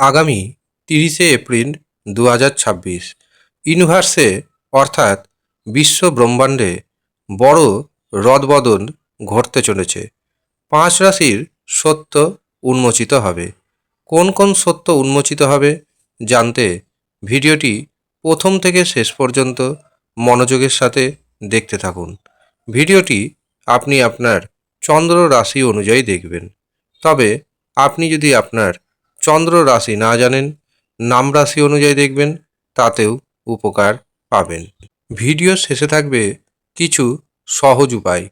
আগামী 30শে এপ্রিল 2026 ইউনিভার্সে অর্থাৎ বিশ্ব ব্রহ্মাণ্ডে বড় রদবদল ঘটতে চলেছে। 5 রাশির সত্য উন্মোচিত হবে। কোন কোন সত্য উন্মোচিত হবে জানতে ভিডিওটি প্রথম থেকে শেষ পর্যন্ত মনোযোগের সাথে দেখতে থাকুন। ভিডিওটি আপনি আপনার চন্দ্র রাশি অনুযায়ী দেখবেন। তবে আপনি যদি আপনার চন্দ্র রাশি না জানেন, নাম রাশি অনুযায়ী দেখবেন, তাতেও উপকার পাবেন। ভিডিও শেষে থাকবে কিছু সহজ উপায়।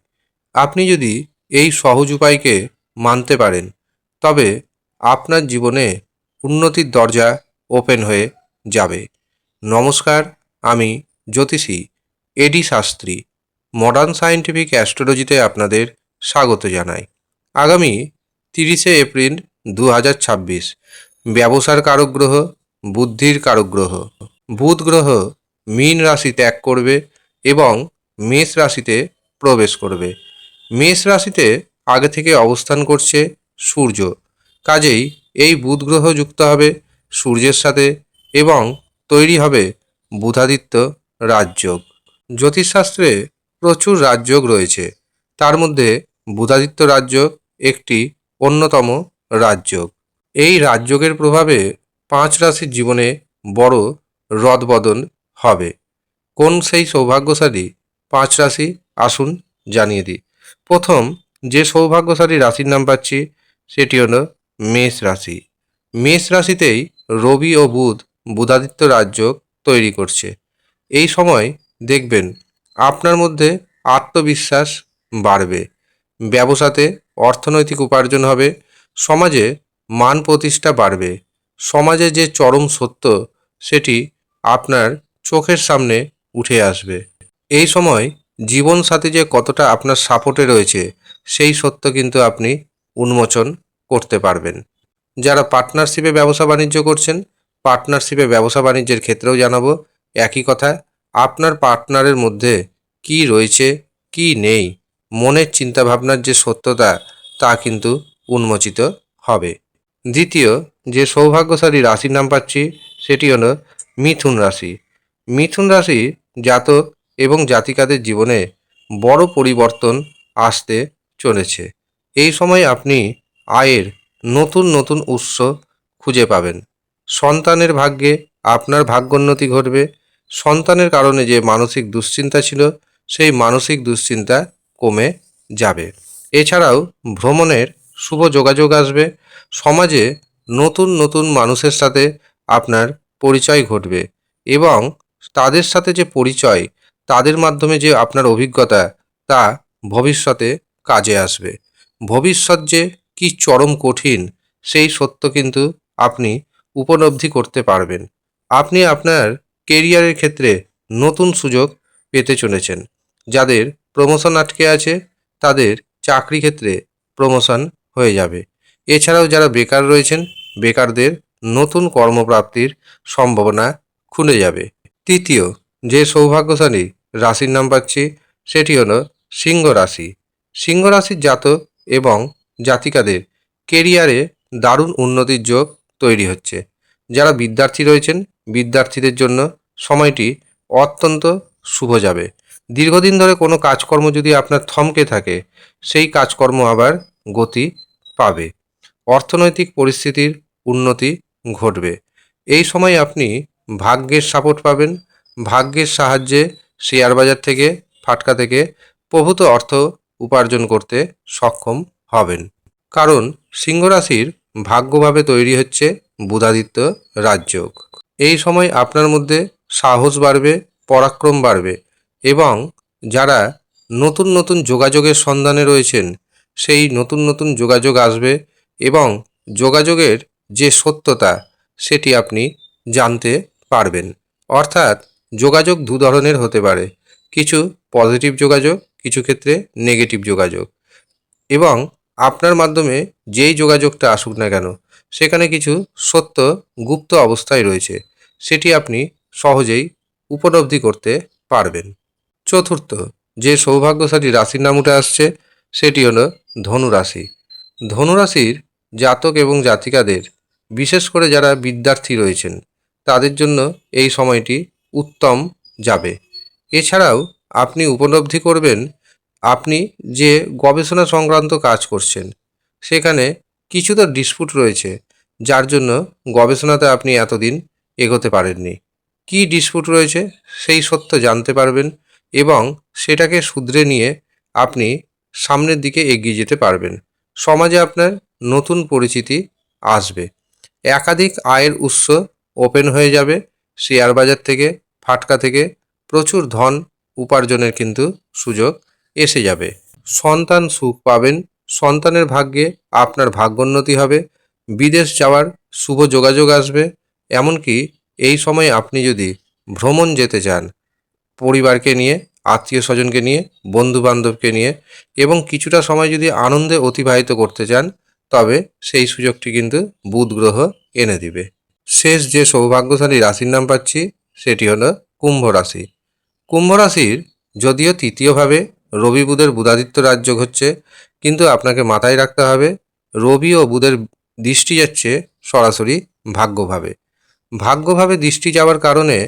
আপনি যদি এই সহজ উপায়কে মানতে পারেন, তবে আপনার জীবনে উন্নতির দরজা ওপেন হয়ে যাবে। নমস্কার, আমি জ্যোতিষী এডি শাস্ত্রী মডার্ন সায়েন্টিফিক অ্যাস্ট্রোলজিতে আপনাদের স্বাগত জানাই। আগামী 30শে এপ্রিল 2026 ব্যবসার কারক গ্রহ, বুদ্ধির কারক গ্রহ বুধ গ্রহ মীন রাশি ত্যাগ করবে এবং মেষ রাশিতে প্রবেশ করবে। মেষ রাশিতে আগে থেকে অবস্থান করছে সূর্য, কাজেই এই বুধ গ্রহ যুক্ত হবে সূর্যের সাথে এবং তৈরি হবে বুধাদিত্য রাজযোগ। জ্যোতিষশাস্ত্রে প্রচুর রাজযোগ রয়েছে, তার মধ্যে বুধাদিত্য রাজযোগ একটি অন্যতম রাজযোগ। এই রাজযোগের প্রভাবে 5 রাশির জীবনে বড় রদবদল হবে। কোন সেই সৌভাগ্যশালী 5 রাশি আসুন জানিয়ে দিই। প্রথম যে সৌভাগ্যশালী রাশির নাম পাচ্ছি সেটি হলো মেষ রাশি। মেষ রাশিতেই রবি ও বুধ বুধাদিত্য রাজযোগ তৈরি করছে। এই সময় দেখবেন আপনার মধ্যে আত্মবিশ্বাস বাড়বে, ব্যবসাতে অর্থনৈতিক উপার্জন হবে, সমাজে মান প্রতিষ্ঠা বাড়বে, সমাজে যে চরম সত্য সেটি আপনার চোখের সামনে উঠে আসবে। এই সময় জীবনসাথী যে কতটা আপনার সাপোর্টে রয়েছে সেই সত্য কিন্তু আপনি উন্মোচন করতে পারবেন। যারা পার্টনারশিপে ব্যবসা বাণিজ্য করছেন, পার্টনারশিপে ব্যবসা বাণিজ্যের ক্ষেত্রেও জানাবো একই কথা। আপনার পার্টনারের মধ্যে কি রয়েছে কি নেই, মনের চিন্তাভাবনার যে সত্যতা তা কিন্তু উন্মোচিত হবে। দ্বিতীয় যে সৌভাগ্যশালী রাশির নাম পাচ্ছি সেটি হলো মিথুন রাশি। মিথুন রাশি জাতক এবং জাতিকাদের জীবনে বড় পরিবর্তন আসতে চলেছে। এই সময় আপনি আয়ের নতুন নতুন উৎস খুঁজে পাবেন। সন্তানের ভাগ্যে আপনার ভাগ্যোন্নতি ঘটবে। সন্তানের কারণে যে মানসিক দুশ্চিন্তা ছিল সেই মানসিক দুশ্চিন্তা কমে যাবে। এছাড়াও ভ্রমণের শুভ যোগাযোগ আসবে। সমাজে নতুন নতুন মানুষের সাথে আপনার পরিচয় ঘটবে এবং তাদের সাথে যে পরিচয়, তাদের মাধ্যমে যে আপনার অভিজ্ঞতা তা ভবিষ্যতে কাজে আসবে। ভবিষ্যৎ যে কি চরম কঠিন সেই সত্য কিন্তু আপনি উপলব্ধি করতে পারবেন। আপনি আপনার কেরিয়ারের ক্ষেত্রে নতুন সুযোগ পেতে চলেছেন। যাদের প্রমোশন আটকে আছে তাদের চাকরি ক্ষেত্রে প্রমোশন হয়ে যাবে। এছাড়াও যারা বেকার রয়েছেন, বেকারদের নতুন কর্মপ্রাপ্তির সম্ভাবনা খুলে যাবে। তৃতীয় যে সৌভাগ্যশালী রাশির নাম পাচ্ছি সেটি হলো সিংহ রাশি। সিংহ রাশির জাতক এবং জাতিকাদের কেরিয়ারে দারুণ উন্নতির যোগ তৈরি হচ্ছে। যারা বিদ্যার্থী রয়েছেন, বিদ্যার্থীদের জন্য সময়টি অত্যন্ত শুভ যাবে। দীর্ঘদিন ধরে কোনো কাজকর্ম যদি আপনার থমকে থাকে সেই কাজকর্ম আবার গতি পাবে। অর্থনৈতিক পরিস্থিতির উন্নতি ঘটবে। এই সময় আপনি ভাগ্যের সাপোর্ট পাবেন। ভাগ্যের সাহায্যে শেয়ার বাজার থেকে, ফাটকা থেকে প্রভূত অর্থ উপার্জন করতে সক্ষম হবেন। কারণ সিংহ রাশির ভাগ্যভাবে তৈরি হচ্ছে বুধাদিত্য রাজযোগ। এই সময় আপনার মধ্যে সাহস বাড়বে, পরাক্রম বাড়বে এবং যারা নতুন নতুন যোগাযোগের সন্ধানে রয়েছেন সেই নতুন নতুন যোগাযোগ আসবে এবং যোগাযোগের যে সত্যতা সেটি আপনি জানতে পারবেন। অর্থাৎ যোগাযোগ দু ধরনের হতে পারে, কিছু পজিটিভ যোগাযোগ, কিছু ক্ষেত্রে নেগেটিভ যোগাযোগ। এবং আপনার মাধ্যমে যেই যোগাযোগটা আসুক না কেন সেখানে কিছু সত্য গুপ্ত অবস্থায় রয়েছে, সেটি আপনি সহজেই উপলব্ধি করতে পারবেন। চতুর্থ যে সৌভাগ্যশালী রাশির নাম উঠে আসছে সেটি হলো ধনু রাশি। ধনু রাশির জাতক এবং জাতিকাদের বিশেষ করে যারা বিদ্যার্থী রয়েছেন তাদের জন্য এই সময়টি উত্তম যাবে। এছাড়াও আপনি উপলব্ধি করবেন আপনি যে গবেষণা সংক্রান্ত কাজ করছেন সেখানে কিছু তো ডিসপুট রয়েছে, যার জন্য গবেষণাতে আপনি এতদিন এগোতে পারেননি। কী ডিসপুট রয়েছে সেই সত্য জানতে পারবেন এবং সেটাকে শুধরে নিয়ে আপনি সামনের দিকে এগিয়ে যেতে পারবেন। সমাজে আপনার নতুন পরিচিতি আসবে। একাধিক আয়ের উৎস ওপেন হয়ে যাবে। শেয়ার বাজার থেকে, ফাটকা থেকে প্রচুর ধন উপার্জনের কিন্তু সুযোগ এসে যাবে। সন্তান সুখ পাবেন। সন্তানের ভাগ্যে আপনার ভাগ্যোন্নতি হবে। বিদেশ যাওয়ার শুভ যোগাযোগ আসবে। এমনকি এই সময় আপনি যদি ভ্রমণ যেতে চান, পরিবারকে নিয়ে, আত্মীয় স্বজনকে নিয়ে, বন্ধু বান্ধবকে নিয়ে এবং কিছুটা সময় যদি আনন্দে অতিবাহিত করতে চান, তবে সেই সুযোগটি কিন্তু বুধ গ্রহ এনে দিবে। শেষ যে সৌভাগ্যশালী রাশির নাম পাচ্ছি সেটি হলো কুম্ভ রাশি। কুম্ভ রাশির যদিও তৃতীয়ভাবে রবি বুধের বুধাদিত্য রাজযোগ হচ্ছে, কিন্তু আপনাকে মাথায় রাখতে হবে রবি ও বুধের দৃষ্টি যাচ্ছে সরাসরি ভাগ্যভাবে। ভাগ্যভাবে দৃষ্টি যাওয়ার কারণে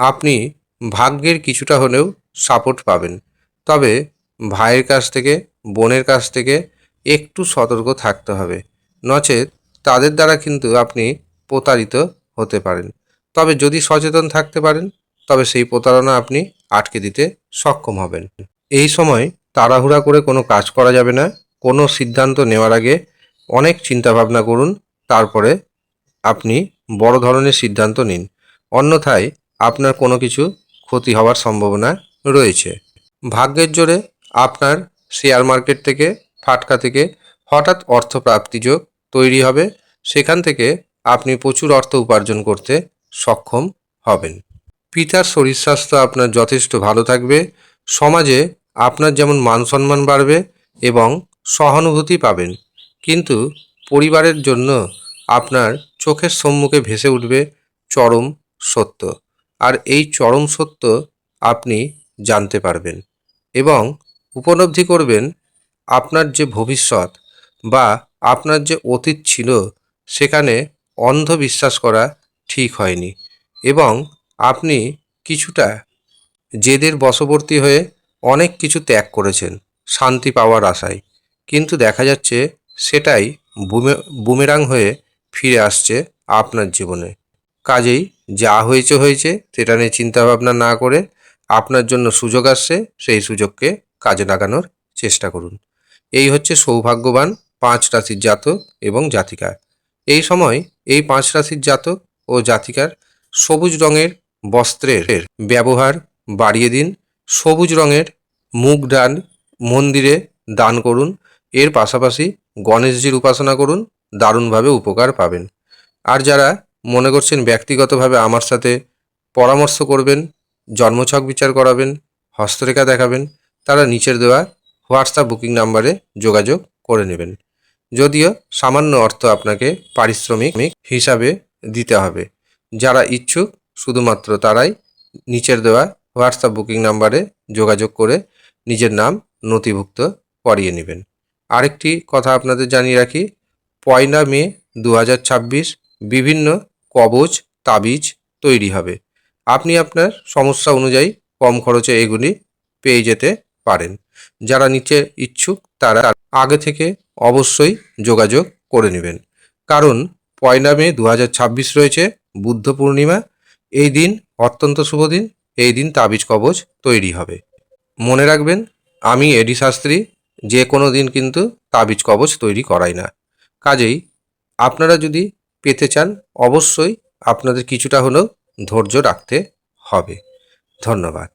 আপনি ভাগ্যের কিছুটা হলেও সাপোর্ট পাবেন। তবে ভাইয়ের কাছ থেকে, বোনের কাছ থেকে একটু সতর্ক থাকতে হবে, নচেত তাদের দ্বারা কিন্তু আপনি প্রতারিত হতে পারেন। তবে যদি সচেতন থাকতে পারেন তবে সেই প্রতারণা আপনি আটকে দিতে সক্ষম হবেন। এই সময় তাড়াহুড়া করে কোনো কাজ করা যাবে না। কোনো সিদ্ধান্ত নেওয়ার আগে অনেক চিন্তাভাবনা করুন, তারপরে আপনি বড় ধরনের সিদ্ধান্ত নিন। অন্যথায় আপনার কোনো কিছু ক্ষতি হওয়ার সম্ভাবনা রয়েছে। ভাগ্যের জোরে আপনার শেয়ার মার্কেট থেকে, ফাটকা থেকে হঠাৎ অর্থপ্রাপ্তি যোগ তৈরি হবে। সেখান থেকে আপনি প্রচুর অর্থ উপার্জন করতে সক্ষম হবেন। পিতার শরীর স্বাস্থ্য আপনার যথেষ্ট ভালো থাকবে। সমাজে আপনার যেমন মান সম্মান বাড়বে এবং সহানুভূতি পাবেন, কিন্তু পরিবারের জন্য আপনার চোখের সম্মুখে ভেসে উঠবে চরম সত্য। আর এই চরম সত্য আপনি জানতে পারবেন এবং উপলব্ধি করবেন আপনার যে ভবিষ্যৎ বা আপনার যে অতীত ছিল সেখানে অন্ধবিশ্বাস করা ঠিক হয়নি এবং আপনি কিছুটা জেদের বশবর্তী হয়ে অনেক কিছু ত্যাগ করেছেন শান্তি পাওয়ার আশায়, কিন্তু দেখা যাচ্ছে সেটাই বুমেরাং হয়ে ফিরে আসছে আপনার জীবনে। কাজেই যা হয়েছে হয়েছে, সেটা নিয়ে চিন্তাভাবনা না করে আপনার জন্য সুযোগ আসছে, সেই সুযোগকে কাজে লাগানোর চেষ্টা করুন। এই হচ্ছে সৌভাগ্যবান 5 রাশির জাতক এবং জাতিকা। এই সময় এই 5 রাশির জাতক ও জাতিকার সবুজ রঙের বস্ত্রের ব্যবহার বাড়িয়ে দিন। সবুজ রঙের মুগ ডাল মন্দিরে দান করুন। এর পাশাপাশি গণেশজির উপাসনা করুন, দারুণভাবে উপকার পাবেন। আর যারা মনে করছেন ব্যক্তিগতভাবে আমার সাথে পরামর্শ করবেন, জন্মছক বিচার করাবেন, হস্তরেখা দেখাবেন, তারা নিচের দেওয়া হোয়াটসঅ্যাপ বুকিং নাম্বারে যোগাযোগ করে নেবেন। যদিও সামান্য অর্থ আপনাকে পারিশ্রমিক হিসাবে দিতে হবে। যারা ইচ্ছুক শুধুমাত্র তারাই নিচের দেওয়া হোয়াটসঅ্যাপ বুকিং নাম্বারে যোগাযোগ করে নিজের নাম নথিভুক্ত করিয়ে নেবেন। আরেকটি কথা আপনাদের জানিয়ে রাখি, 1 মে 2026 বিভিন্ন কবচ তাবিজ তৈরি হবে। আপনি আপনার সমস্যা অনুযায়ী কম খরচে এগুলি পেয়ে যেতে পারেন। যারা নিচে ইচ্ছুক তারা আগে থেকে অবশ্যই যোগাযোগ করে নেবেন, কারণ 1 মে 2026 রয়েছে বুদ্ধ পূর্ণিমা। এই দিন অত্যন্ত শুভ দিন। এই দিন তাবিজ কবচ তৈরি হবে। মনে রাখবেন, আমি এডি শাস্ত্রী যে কোনো দিন কিন্তু তাবিজ কবচ তৈরি করাই না। কাজেই আপনারা যদি পেতে চান অবশ্যই আপনাদের কিছুটা হলেও ধৈর্য রাখতে হবে। ধন্যবাদ।